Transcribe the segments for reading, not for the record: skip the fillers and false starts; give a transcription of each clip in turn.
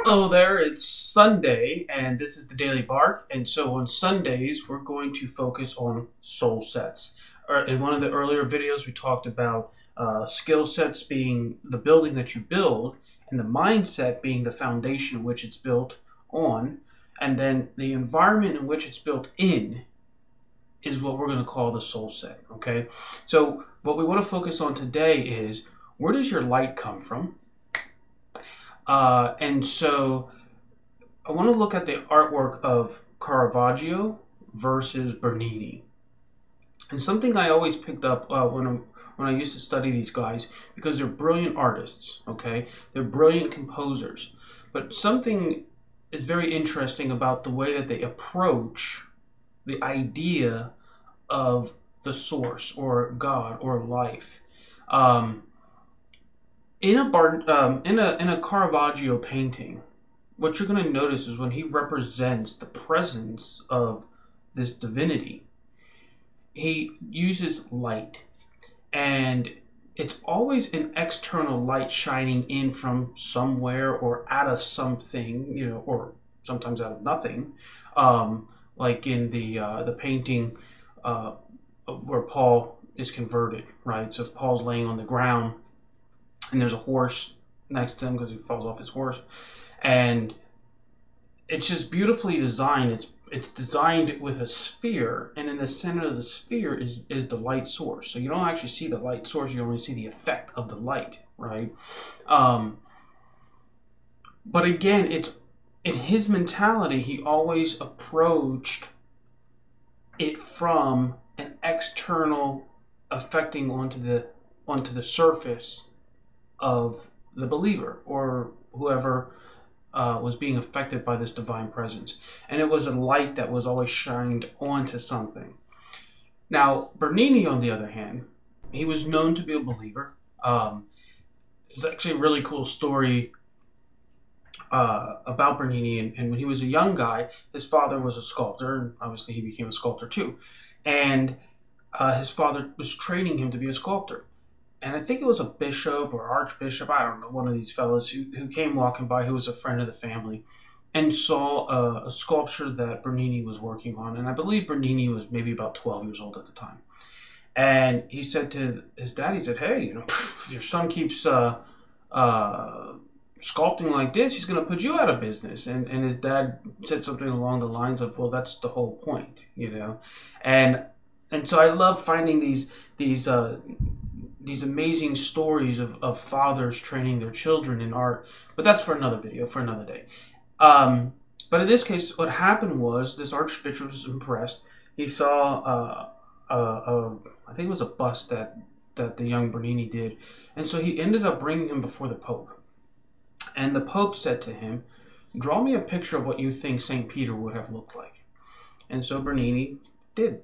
Hello there, it's Sunday, and this is the Daily Bark. And so on Sundays, we're going to focus on soul sets. In one of the earlier videos, we talked about skill sets being the building that you build, and the mindset being the foundation in which it's built on, and then the environment in which it's built in is what we're going to call the soul set. Okay, so what we want to focus on today is, where does your light come from? And so I want to look at the artwork of Caravaggio versus Bernini. And something I always picked up when I used to study these guys, because they're brilliant artists, okay? They're brilliant composers. But something is very interesting about the way that they approach the idea of the source or God or life. In a Caravaggio painting, what you're going to notice is when he represents the presence of this divinity, he uses light, and it's always an external light shining in from somewhere or out of something, or sometimes out of nothing, like in the painting where Paul is converted, right? So Paul's laying on the ground, and there's a horse next to him because he falls off his horse, and it's just beautifully designed. It's designed with a sphere, and in the center of the sphere is the light source. So you don't actually see the light source; you only see the effect of the light, right? But again, it's in his mentality. He always approached it from an external affecting onto the surface of the believer or whoever was being affected by this divine presence. And it was a light that was always shined onto something. Now, Bernini, on the other hand, he was known to be a believer. It's actually a really cool story about Bernini. And when he was a young guy, his father was a sculptor, and obviously he became a sculptor too. And his father was training him to be a sculptor. And I think it was a bishop or archbishop, I don't know, one of these fellows who came walking by, who was a friend of the family, and saw a sculpture that Bernini was working on. And I believe Bernini was maybe about 12 years old at the time. And he said to his dad, he said, hey, if your son keeps sculpting like this, he's going to put you out of business. And his dad said something along the lines of, well, that's the whole point, And so I love finding these amazing stories of fathers training their children in art, but that's for another video, for another day. But in this case, what happened was this archbishop was impressed. He saw, I think it was a bust that the young Bernini did, and so he ended up bringing him before the Pope. And the Pope said to him, draw me a picture of what you think St. Peter would have looked like. And so Bernini did.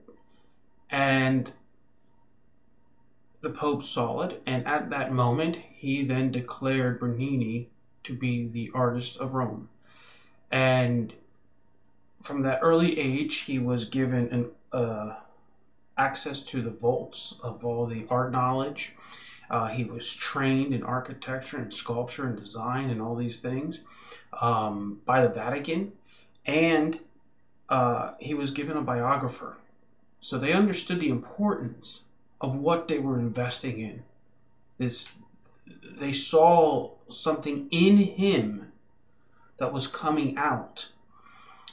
And the Pope saw it, and at that moment, he then declared Bernini to be the artist of Rome. And from that early age, he was given access to the vaults of all the art knowledge. He was trained in architecture and sculpture and design and all these things by the Vatican, and he was given a biographer. So they understood the importance of what they were investing in. They saw something in him that was coming out,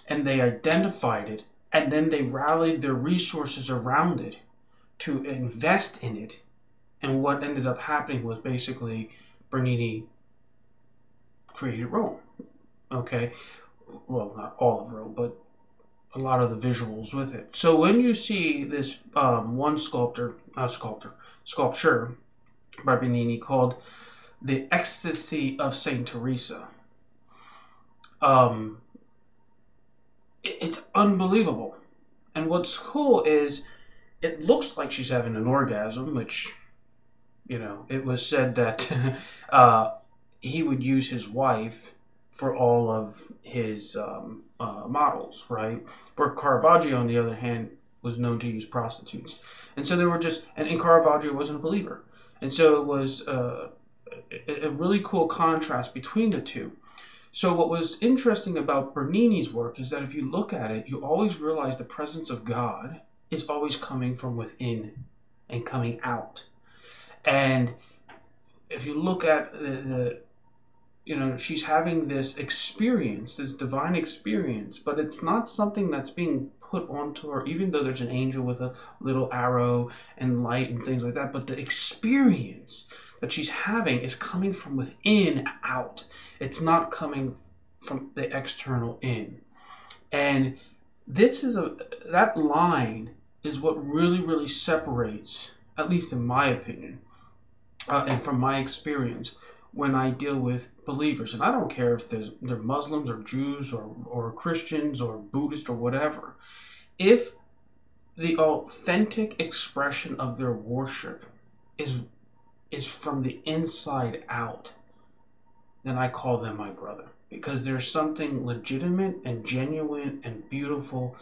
and they identified it, and then they rallied their resources around it to invest in it. And what ended up happening was basically Bernini created Rome. Okay, well, not all of Rome, but a lot of the visuals with it. So when you see this one sculpture by Bernini called The Ecstasy of Saint Teresa, it's unbelievable. And what's cool is it looks like she's having an orgasm, which, it was said that he would use his wife for all of his models, right? Where Caravaggio, on the other hand, was known to use prostitutes. And so they were and Caravaggio wasn't a believer. And so it was a really cool contrast between the two. So what was interesting about Bernini's work is that if you look at it, you always realize the presence of God is always coming from within and coming out. And if you look at she's having this experience, this divine experience, but it's not something that's being put onto her, even though there's an angel with a little arrow and light and things like that. But the experience that she's having is coming from within out. It's not coming from the external in. And that line is what really, really separates, at least in my opinion, and from my experience, when I deal with believers. And I don't care if they're Muslims or Jews or Christians or Buddhist or whatever. If the authentic expression of their worship is from the inside out, then I call them my brother. Because there's something legitimate and genuine and beautiful.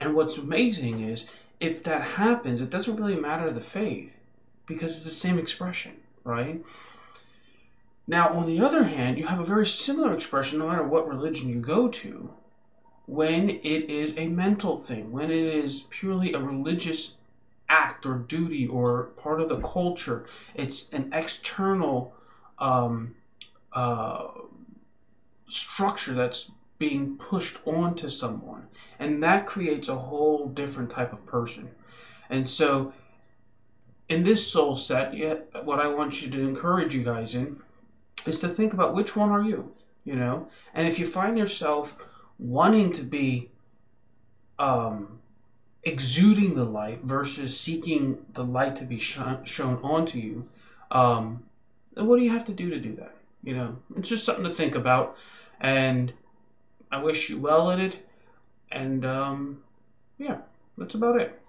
And what's amazing is, if that happens, it doesn't really matter the faith, because it's the same expression, right? Now, on the other hand, you have a very similar expression no matter what religion you go to, when it is a mental thing, when it is purely a religious act or duty or part of the culture. It's an external structure that's being pushed onto someone, and that creates a whole different type of person. And so in this soul set, what I want you to encourage you guys in is to think about which one are you, and if you find yourself wanting to be exuding the light versus seeking the light to be shown onto you, then what do you have to do that? It's just something to think about, and I wish you well at it. And yeah, that's about it.